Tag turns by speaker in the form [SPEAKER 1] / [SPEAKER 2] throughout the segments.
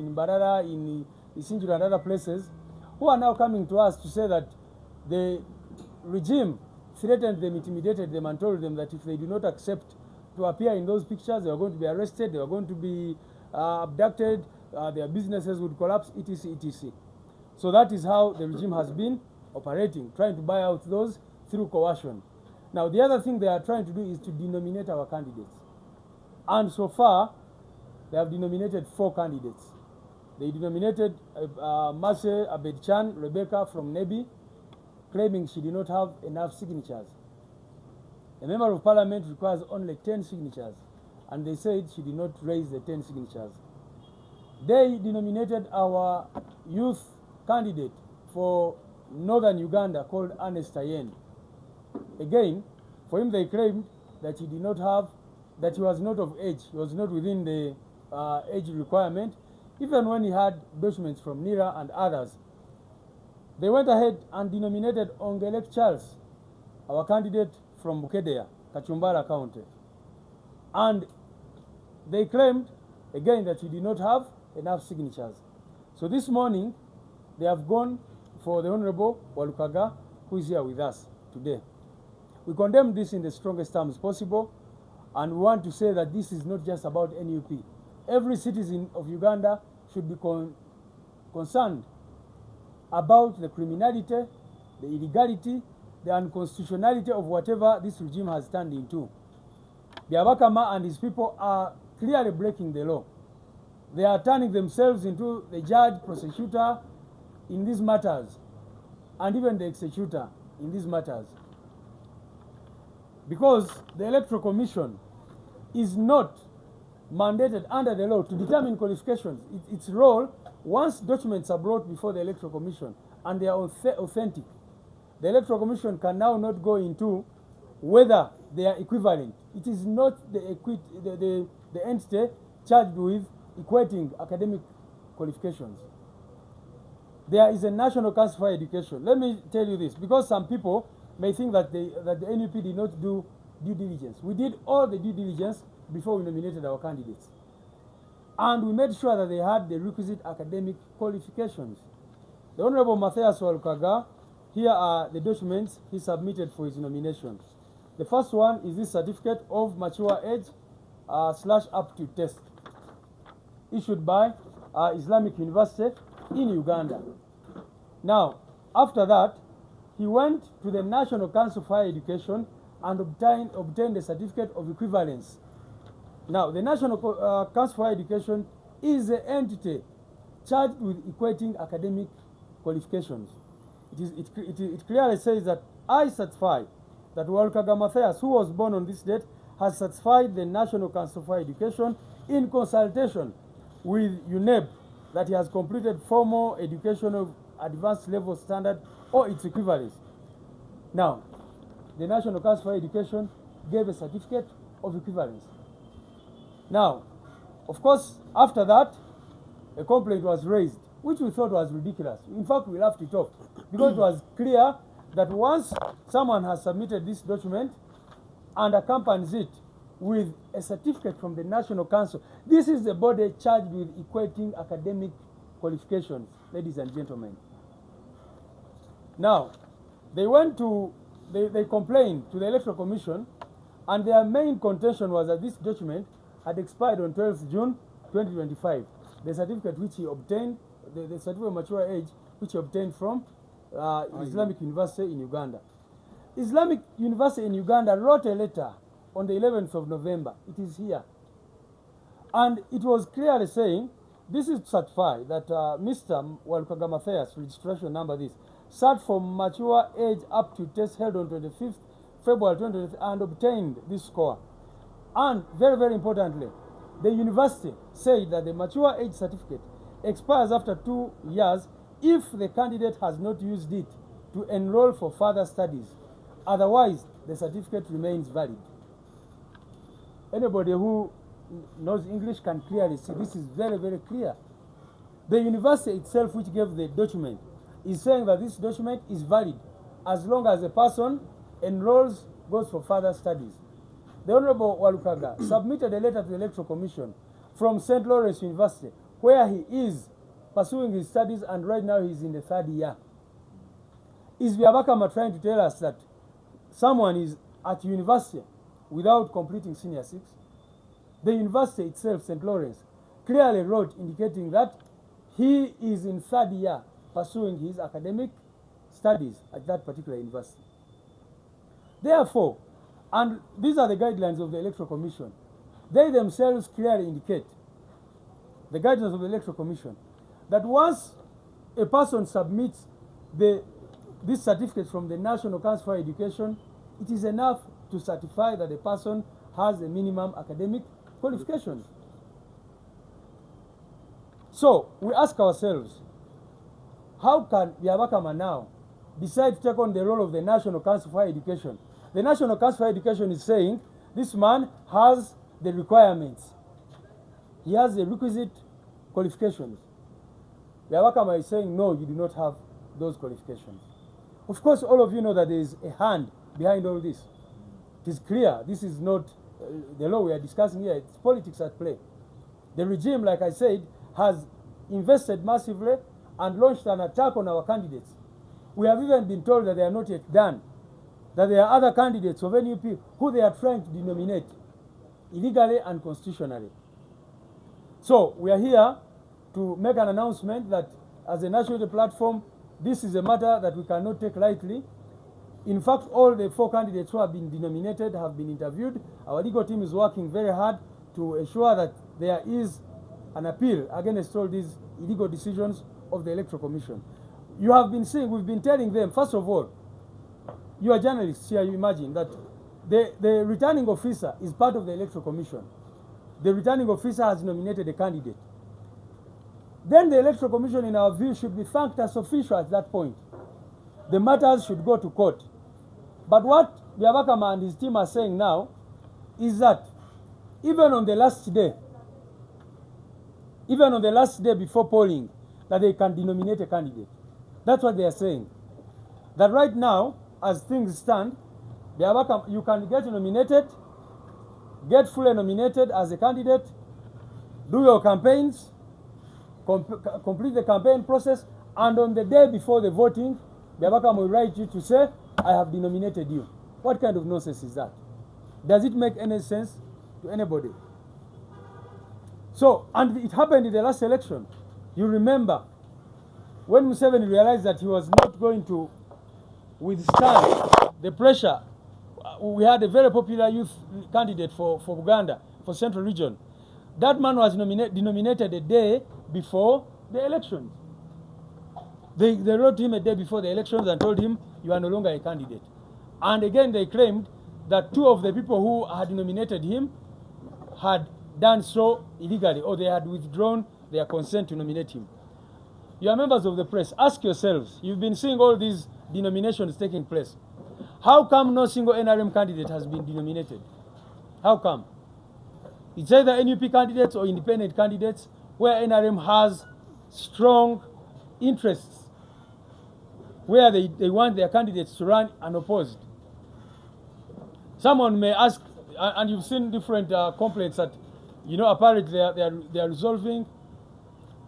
[SPEAKER 1] in Barara, in Isinjuru and other places, who are now coming to us to say that the regime threatened them, intimidated them, and told them that if they do not accept to appear in those pictures, they are going to be arrested, they are going to be abducted, their businesses would collapse, etc., etc. So that is how the regime has been operating, trying to buy out those through coercion. Now, the other thing they are trying to do is to denominate our candidates. And so far, they have denominated 4 candidates. They denominated Mase Abed-Chan, Rebecca from Nebi, claiming she did not have enough signatures. A member of parliament requires only 10 signatures, and they said she did not raise the 10 signatures. They denominated our youth candidate for northern Uganda called Ernest Ayen. Again, for him they claimed that he did not have, that he was not of age, he was not within the age requirement, even when he had documents from NIRA and others. They went ahead and denominated Ongelek Charles, our candidate from Bukedea, Kachumbara County. And they claimed, again, that he did not have enough signatures. So this morning, they have gone for the Honorable Walukagga, who is here with us today. We condemn this in the strongest terms possible, and we want to say that this is not just about NUP. Every citizen of Uganda should be concerned about the criminality, the illegality, the unconstitutionality of whatever this regime has turned into. Byabakama and his people are clearly breaking the law. They are turning themselves into the judge, prosecutor in these matters, and even the executor in these matters. Because the Electoral Commission is not mandated under the law to determine qualifications. Its role, once documents are brought before the Electoral Commission and they are authentic, the Electoral Commission can now not go into whether they are equivalent. It is not the entity charged with equating academic qualifications. There is a National Council for Education. Let me tell you this, because some people may think that the NUP did not do due diligence. We did all the due diligence before we nominated our candidates. And we made sure that they had the requisite academic qualifications. The Honorable Matthias Walukagga, here are the documents he submitted for his nomination. The first one is this certificate of mature age / aptitude test, issued by Islamic University in Uganda. Now, after that, he went to the National Council for Higher Education and obtained a certificate of equivalence. Now, the National Council for Higher Education is the entity charged with equating academic qualifications. It clearly says that I certify that Walukagga Matthias, who was born on this date, has certified the National Council for Higher Education in consultation with UNEB that he has completed formal education of advanced level standard or its equivalence. Now, the National Council for Education gave a certificate of equivalence. Now, of course, after that, a complaint was raised, which we thought was ridiculous. In fact, we laughed it off, because it was clear that once someone has submitted this document and accompanies it with a certificate from the National Council, this is the body charged with equating academic qualifications, ladies and gentlemen. Now, they complained to the Electoral Commission, and their main contention was that this document had expired on 12th June 2025. The certificate which he obtained, the certificate of mature age, which he obtained from Islamic University in Uganda. Islamic University in Uganda wrote a letter on the 11th of November. It is here. And it was clearly saying, this is to certify that Mr. Walukagga Matthias, registration number this, sat for mature age up to test held on 25th February 2023 and obtained this score. And very, very importantly, the university said that the mature age certificate expires after 2 years if the candidate has not used it to enroll for further studies. Otherwise, the certificate remains valid. Anybody who knows English can clearly see this is very, very clear. The university itself, which gave the document, is saying that this document is valid as long as the person enrolls, goes for further studies. The Honorable Walukagga submitted a letter to the Electoral Commission from St. Lawrence University, where he is pursuing his studies, and right now he's in the 3rd year. Is Byabakama trying to tell us that someone is at university without completing senior 6? The university itself, St. Lawrence, clearly wrote indicating that he is in 3rd year pursuing his academic studies at that particular university. Therefore, and these are the guidelines of the Electoral Commission, they themselves clearly indicate, the guidelines of the Electoral Commission, that once a person submits this certificate from the National Council for Education, it is enough to certify that the person has a minimum academic qualifications. So we ask ourselves, how can Byabakama now decide to take on the role of the National Council for Education? The National Council for Education is saying this man has the requirements. He has the requisite qualifications. Byabakama is saying, no, you do not have those qualifications. Of course, all of you know that there is a hand behind all this. It is clear. This is not the law we are discussing here. It's politics at play. The regime, like I said, has invested massively and launched an attack on our candidates. We have even been told that they are not yet done, that there are other candidates of NUP who they are trying to denominate illegally and constitutionally. So we are here to make an announcement that as a national platform, this is a matter that we cannot take lightly. In fact, all the 4 candidates who have been denominated have been interviewed. Our legal team is working very hard to ensure that there is an appeal against all these illegal decisions of the Electoral Commission. You have been seeing, we've been telling them, first of all, you are journalists here, you imagine that the returning officer is part of the Electoral Commission. The returning officer has nominated a candidate. Then the Electoral Commission, in our view, should be thanked as official at that point. The matters should go to court. But what Byabakama and his team are saying now is that even on the last day before polling, that they can denominate a candidate. That's what they are saying. That right now, as things stand, you can get nominated, get fully nominated as a candidate, do your campaigns, complete the campaign process, and on the day before the voting, Byabakama will write you to say, I have denominated you. What kind of nonsense is that? Does it make any sense to anybody? So, and it happened in the last election. You remember when Museveni realized that he was not going to withstand the pressure. We had a very popular youth candidate for Uganda, for Central Region. That man was denominated a day before the elections. They wrote him a day before the elections and told him, you are no longer a candidate. And again, they claimed that 2 of the people who had nominated him had done so illegally, or they had withdrawn their consent to nominate him. You are members of the press. Ask yourselves, you've been seeing all these denominations taking place. How come no single NRM candidate has been denominated? How come? It's either NUP candidates or independent candidates where NRM has strong interests, where they want their candidates to run unopposed. Someone may ask, and you've seen different complaints that, apparently they are resolving,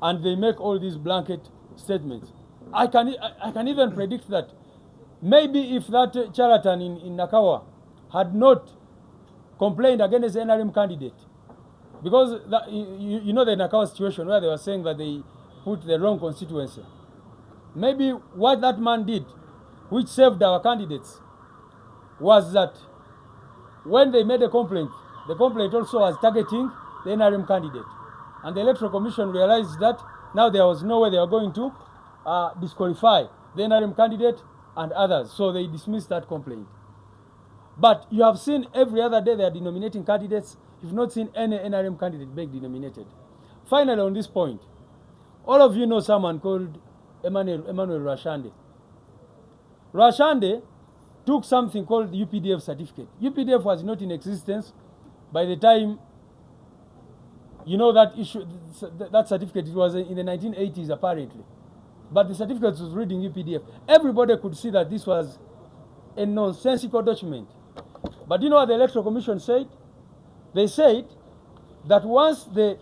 [SPEAKER 1] and they make all these blanket statements. I can even predict that maybe if that charlatan in Nakawa had not complained against the NRM candidate, because you know the Nakawa situation where they were saying that they put the wrong constituency. Maybe what that man did, which saved our candidates, was that when they made a complaint, the complaint also was targeting the NRM candidate. And the Electoral Commission realized that now there was no way they were going to disqualify the NRM candidate and others. So they dismissed that complaint. But you have seen every other day they are denominating candidates. You've not seen any NRM candidate being denominated. Finally, on this point, all of you know someone called Emmanuel Rashande. Rashande took something called the UPDF certificate. UPDF was not in existence by the time, that issue, that certificate, it was in the 1980s apparently. But the certificate was reading UPDF. Everybody could see that this was a nonsensical document. But you know what the Electoral Commission said? They said that once the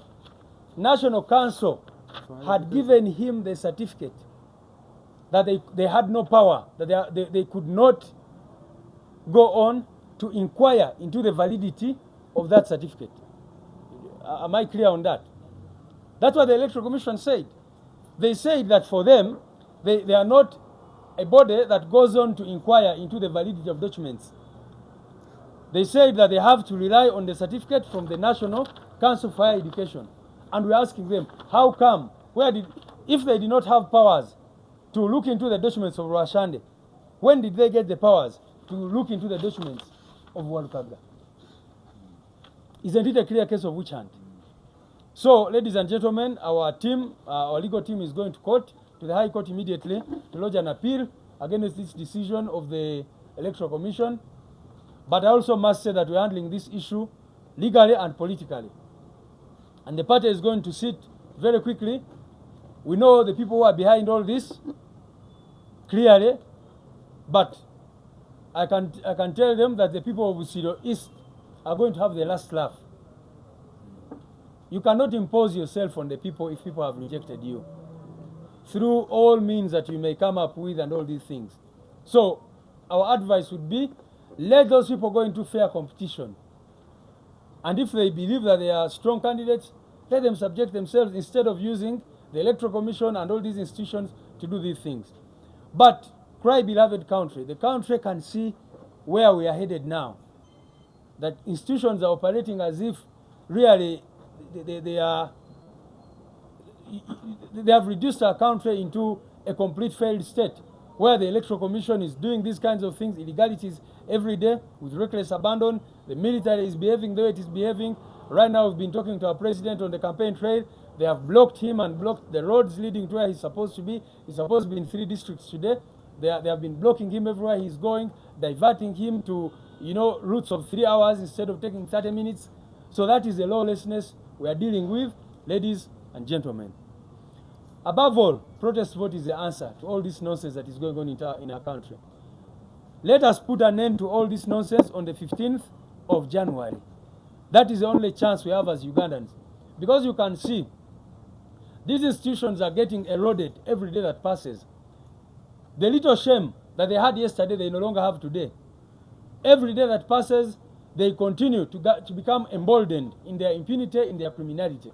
[SPEAKER 1] National Council had given him the certificate that they had no power, that they could not go on to inquire into the validity of that certificate. Am I clear on that? That's what the Electoral Commission said. They said that for them, they are not a body that goes on to inquire into the validity of documents. They said that they have to rely on the certificate from the National Council for Higher Education. And we're asking them, how come? If they did not have powers to look into the documents of Rwashande, when did they get the powers to look into the documents of Walukagga? Isn't it a clear case of witch hunt? So, ladies and gentlemen, our team, our legal team is going to court, to the High Court immediately, to lodge an appeal against this decision of the Electoral Commission. But I also must say that we're handling this issue legally and politically. And the party is going to sit very quickly. We know the people who are behind all this clearly, but I can tell them that the people of Busiro East are going to have the last laugh. You cannot impose yourself on the people if people have rejected you, through all means that you may come up with and all these things. So our advice would be, let those people go into fair competition. And if they believe that they are strong candidates, let them subject themselves instead of using the Electoral Commission and all these institutions to do these things. But, cry beloved country, the country can see where we are headed now. That institutions are operating as if really they have reduced our country into a complete failed state, where the Electoral Commission is doing these kinds of things, illegalities every day with reckless abandon. The military is behaving the way it is behaving. Right now we've been talking to our president on the campaign trail. They have blocked him and blocked the roads leading to where he's supposed to be. He's supposed to be in 3 districts today. They have been blocking him everywhere he's going, diverting him to, routes of 3 hours instead of taking 30 minutes. So that is the lawlessness we are dealing with, ladies and gentlemen. Above all, protest vote is the answer to all this nonsense that is going on in our country. Let us put an end to all this nonsense on the 15th of January. That is the only chance we have as Ugandans. Because you can see, these institutions are getting eroded every day that passes. The little shame that they had yesterday, they no longer have today. Every day that passes, they continue to become emboldened in their impunity, in their criminality.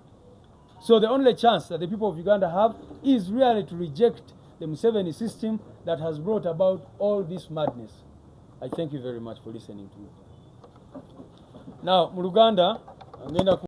[SPEAKER 1] So the only chance that the people of Uganda have is really to reject the Museveni system that has brought about all this madness. I thank you very much for listening to me. Now, Muluganda, I'm going to